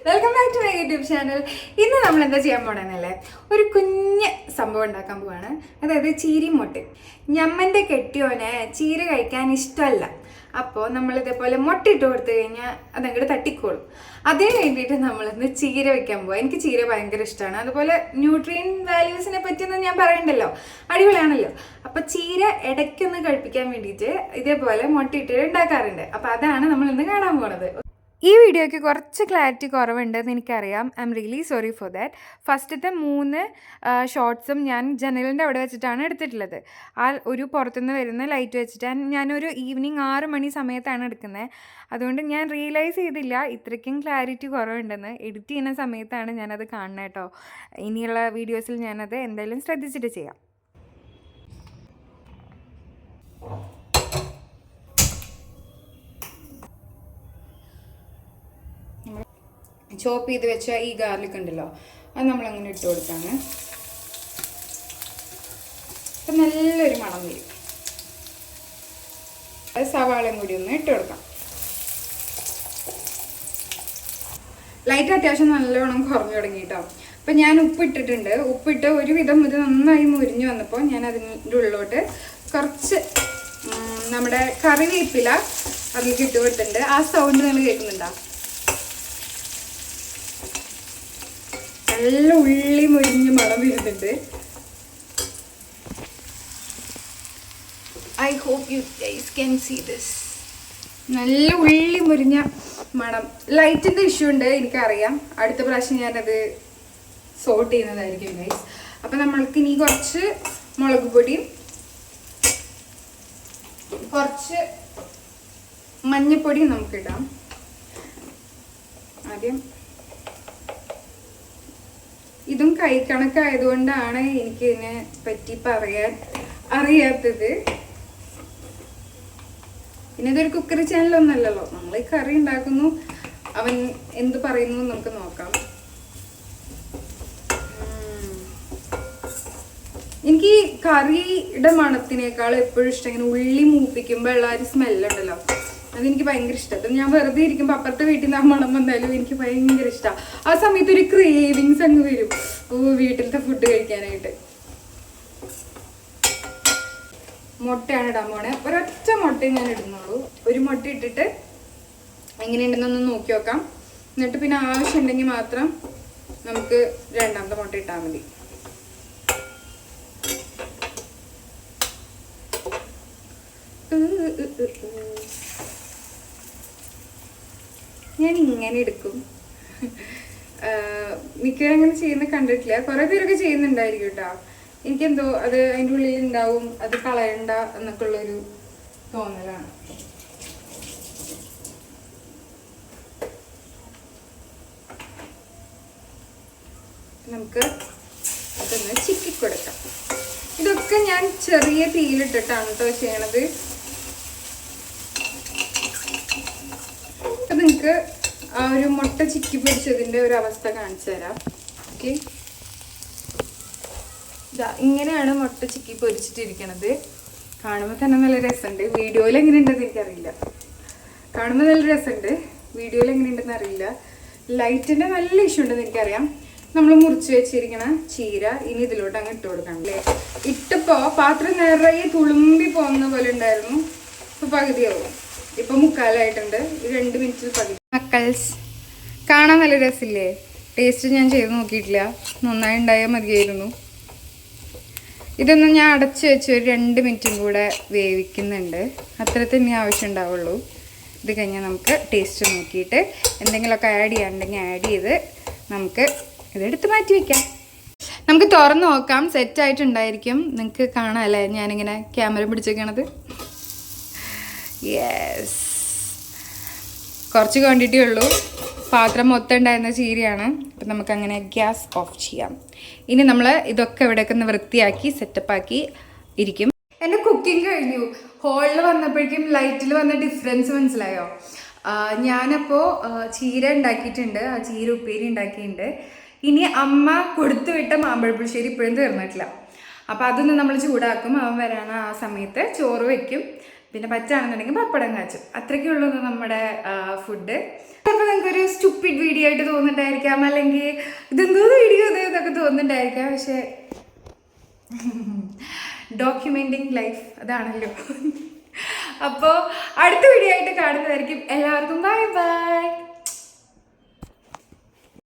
Welcome back to my YouTube channel. ഇന്ന് നമ്മൾ എന്താ ചെയ്യാൻ പോണെന്നല്ലേ, ഒരു കുഞ്ഞ് സംഭവം ഉണ്ടാക്കാൻ പോവാണ്. അതായത് ചീരി മുട്ട. ഞമ്മൻ്റെ കെട്ടിയോനെ ചീര കഴിക്കാൻ ഇഷ്ടമല്ല. അപ്പോൾ നമ്മൾ ഇതേപോലെ മുട്ട ഇട്ട് കൊടുത്തു കഴിഞ്ഞാൽ അതങ്ങോട്ട് തട്ടിക്കോളും. അതിന് വേണ്ടിയിട്ട് നമ്മളിന്ന് ചീര വെക്കാൻ പോവാം. എനിക്ക് ചീര ഭയങ്കര ഇഷ്ടമാണ്. അതുപോലെ ന്യൂട്രിയൻ വാല്യൂസിനെ പറ്റിയൊന്നും ഞാൻ പറയണ്ടല്ലോ, അടിപൊളിയാണല്ലോ. അപ്പോൾ ചീര ഇടയ്ക്കൊന്ന് കഴിപ്പിക്കാൻ വേണ്ടിയിട്ട് ഇതേപോലെ മുട്ട ഇട്ടിട്ട് ഉണ്ടാക്കാറുണ്ട്. അപ്പോൾ അതാണ് നമ്മൾ ഇന്ന് കാണാൻ പോണത്. ഈ വീഡിയോയ്ക്ക് കുറച്ച് ക്ലാരിറ്റി കുറവുണ്ടെന്ന് എനിക്കറിയാം. I am really sorry for that. ഫസ്റ്റത്തെ 3 ഷോർട്സും ഞാൻ ജനലിൻ്റെ അവിടെ വെച്ചിട്ടാണ് എടുത്തിട്ടുള്ളത്. ആ ഒരു പുറത്തുനിന്ന് വരുന്ന ലൈറ്റ് വെച്ചിട്ട് ഞാനൊരു ഈവനിങ് 6 മണി സമയത്താണ് എടുക്കുന്നത്. അതുകൊണ്ട് ഞാൻ റിയലൈസ് ചെയ്തില്ല ഇത്രയ്ക്കും ക്ലാരിറ്റി കുറവുണ്ടെന്ന്. എഡിറ്റ് ചെയ്യുന്ന സമയത്താണ് ഞാനത് കാണുന്നത് കേട്ടോ. ഇനിയുള്ള വീഡിയോസിൽ ഞാനത് എന്തായാലും ശ്രദ്ധിച്ചിട്ട് ചെയ്യാം. ചോപ്പ് ചെയ്ത് വെച്ച ഈ ഗാർലിക് ഉണ്ടല്ലോ, അത് നമ്മളങ്ങനെ ഇട്ട് കൊടുക്കാണ്. അപ്പം നല്ലൊരു മണം വരും. അത് സവാളയും കൂടി ഒന്ന് ഇട്ട് കൊടുക്കാം. ലൈറ്റ് അത്യാവശ്യം നല്ലോണം കുറഞ്ഞു തുടങ്ങി കേട്ടോ. അപ്പം ഞാൻ ഉപ്പിട്ടിട്ടുണ്ട്. ഉപ്പിട്ട് ഒരുവിധം ഇത് നന്നായി മുരിഞ്ഞു വന്നപ്പോൾ ഞാൻ അതിൻ്റെ ഉള്ളിലോട്ട് കുറച്ച് നമ്മുടെ കറിവേപ്പില അതിലേക്ക് ഇട്ട് കൊടുത്തിട്ടുണ്ട്. ആ സൗണ്ട് നിങ്ങൾ കേൾക്കുന്നുണ്ടോ? നല്ല ഉള്ളി മുരിഞ്ഞ് മണം വരുന്നുണ്ട്. I hope you guys can see this. നല്ല ഉള്ളി മുരിഞ്ഞ മണം. ലൈറ്റിൻ്റെ ഇഷ്യൂ ഉണ്ട് എനിക്കറിയാം. അടുത്ത പ്രാവശ്യം ഞാനത് സോർട്ട് ചെയ്യുന്നതായിരിക്കും ഗൈസ്. അപ്പം നമ്മൾക്ക് ഇനി കുറച്ച് മുളക് പൊടിയും കുറച്ച് മഞ്ഞപ്പൊടിയും നമുക്കിടാം. ആദ്യം ഇതും കൈക്കണക്കായതുകൊണ്ടാണ് എനിക്ക് ഇതിനെ പറ്റി പറയാൻ അറിയാത്തത്. പിന്നെ ഇതൊരു കുക്കറി ചാനലൊന്നല്ലല്ലോ, നമ്മൾ ഈ കറി ഉണ്ടാക്കുന്നു, അവൻ എന്ത് പറയുന്നു നമുക്ക് നോക്കാം. എനിക്ക് ഈ കറിയുടെ മണത്തിനേക്കാൾ എപ്പോഴും ഇഷ്ടം ഇങ്ങനെ ഉള്ളി മൂപ്പിക്കുമ്പോൾ ഉള്ള ഒരു സ്മെല്ലുണ്ടല്ലോ, അതെനിക്ക് ഭയങ്കര ഇഷ്ടം. അപ്പം ഞാൻ വെറുതെ ഇരിക്കുമ്പോൾ അപ്പുറത്തെ വീട്ടിൽ നിന്ന് ആ മണം വന്നാലും എനിക്ക് ഭയങ്കര ഇഷ്ടമാണ്. ആ സമയത്ത് ഒരു ക്രേവിങ്സ് അങ്ങ് വരും, വീട്ടിലത്തെ ഫുഡ് കഴിക്കാനായിട്ട്. മുട്ടയാണ് ഇടാൻ പോണേ. ഒരൊറ്റ മുട്ടയും ഞാൻ ഇടുന്നുള്ളൂ. ഒരു മുട്ട ഇട്ടിട്ട് എങ്ങനെയുണ്ടെന്നൊന്ന് നോക്കി നോക്കാം. എന്നിട്ട് പിന്നെ ആവശ്യമുണ്ടെങ്കിൽ മാത്രം നമുക്ക് രണ്ടാമത്തെ മുട്ട ഇട്ടാൽ മതി. ഞാൻ ഇങ്ങനെ എടുക്കും. മിക്കവരും അങ്ങനെ ചെയ്യുന്ന കണ്ടിട്ടില്ല. കുറെ പേരൊക്കെ ചെയ്യുന്നുണ്ടായിരിക്കും കേട്ടോ. എനിക്കെന്തോ അത് അതിൻ്റെ ഉള്ളിൽ ഉണ്ടാവും, അത് കളയണ്ട എന്നൊക്കെ ഉള്ളൊരു തോന്നലാണ്. നമുക്ക് അതൊന്ന് ചിക്കി കൊടുക്കാം. ഇതൊക്കെ ഞാൻ ചെറിയ തീയിലിട്ടിട്ടാണ് കേട്ടോ ചെയ്യണത്. അപ്പം നിങ്ങൾക്ക് ആ ഒരു മുട്ട ചിക്കി പൊരിച്ചതിൻ്റെ ഒരു അവസ്ഥ കാണിച്ചു തരാം. ഓക്കെ, ഇങ്ങനെയാണ് മുട്ട ചിക്കി പൊരിച്ചിട്ടിരിക്കണത്. കാണുമ്പോൾ തന്നെ നല്ല രസമുണ്ട്. വീഡിയോയിൽ എങ്ങനെയുണ്ടെന്ന് എനിക്കറിയില്ല. കാണുമ്പോൾ നല്ല രസമുണ്ട്, വീഡിയോയിൽ എങ്ങനെയുണ്ടെന്ന് അറിയില്ല. ലൈറ്റിൻ്റെ നല്ല ഇഷ്യൂ ഉണ്ടെന്ന് എനിക്കറിയാം. നമ്മൾ മുറിച്ച് വെച്ചിരിക്കണ ചീര ഇനി ഇതിലോട്ട് അങ്ങ് ഇട്ട് കൊടുക്കണം അല്ലേ. ഇട്ടപ്പോൾ പാത്രം നിറയെ തുളുമ്പി പോകുന്ന പോലെ ഉണ്ടായിരുന്നു. ഇപ്പോൾ പകുതിയാവും. ഇപ്പം 3/4 2 മിനിറ്റിൽ പകുതി. മക്കൾസ് കാണാൻ നല്ല രസമില്ലേ? ടേസ്റ്റ് ഞാൻ ചെയ്ത് നോക്കിയിട്ടില്ല, നന്നായി ഉണ്ടായാൽ മതിയായിരുന്നു. ഇതൊന്നും ഞാൻ അടച്ച് വെച്ച് ഒരു 2 മിനിറ്റും കൂടെ വേവിക്കുന്നുണ്ട്. അത്ര തന്നെ ആവശ്യം ഉണ്ടാവുള്ളൂ. ഇത് കഴിഞ്ഞാൽ നമുക്ക് ടേസ്റ്റ് നോക്കിയിട്ട് എന്തെങ്കിലുമൊക്കെ ആഡ് ചെയ്യാനുണ്ടെങ്കിൽ ആഡ് ചെയ്ത് നമുക്ക് ഇതെടുത്ത് മാറ്റി വയ്ക്കാം. നമുക്ക് തുറന്ന് നോക്കാം. സെറ്റായിട്ടുണ്ടായിരിക്കും. നിങ്ങൾക്ക് കാണാം അല്ലേ ഞാനിങ്ങനെ ക്യാമറ പിടിച്ചേക്കണത്. യെസ്, കുറച്ച് ക്വാണ്ടിറ്റി ഉള്ളൂ. പാത്രം മൊത്തം ഉണ്ടായിരുന്ന ചീരയാണ്. അപ്പം നമുക്കങ്ങനെ ഗ്യാസ് ഓഫ് ചെയ്യാം. ഇനി നമ്മൾ ഇതൊക്കെ ഇവിടെയൊക്കെ ഒന്ന് വൃത്തിയാക്കി സെറ്റപ്പാക്കി ഇരിക്കും. എൻ്റെ കുക്കിംഗ് കഴിഞ്ഞു. ഹോളിൽ വന്നപ്പോഴേക്കും ലൈറ്റിൽ വന്ന ഡിഫറൻസ് മനസ്സിലായോ? ഞാനപ്പോൾ ചീര ഉണ്ടാക്കിയിട്ടുണ്ട്, ആ ചീര ഉപ്പേരി ഉണ്ടാക്കിയിട്ടുണ്ട്. ഇനി അമ്മ കൊടുത്തു വിട്ട മാമ്പഴപ്പുളിശ്ശേരി ഇപ്പോഴും തീർന്നിട്ടില്ല. അപ്പോൾ അതൊന്ന് നമ്മൾ ചൂടാക്കും. അവൻ വരാണ് ആ സമയത്ത് ചോറ് വയ്ക്കും. പിന്നെ പറ്റാണെന്നുണ്ടെങ്കിൽ പപ്പടം കാച്ചും. അത്രയ്ക്കേ ഉള്ളൂ നമ്മുടെ ഫുഡ്. അപ്പോൾ നിങ്ങൾക്കൊരു സ്റ്റുപ്പിഡ് വീഡിയോ ആയിട്ട് തോന്നുന്നുണ്ടായിരിക്കാം, അല്ലെങ്കിൽ ഇതെന്തോ വീഡിയോ ഇതൊക്കെ തോന്നുന്നുണ്ടായിരിക്കാം. പക്ഷേ ഡോക്യുമെന്റിങ് ലൈഫ് അതാണല്ലോ. അപ്പോൾ അടുത്ത വീഡിയോ ആയിട്ട് കാണുന്നതായിരിക്കും. എല്ലാവർക്കും ബൈ ബൈ.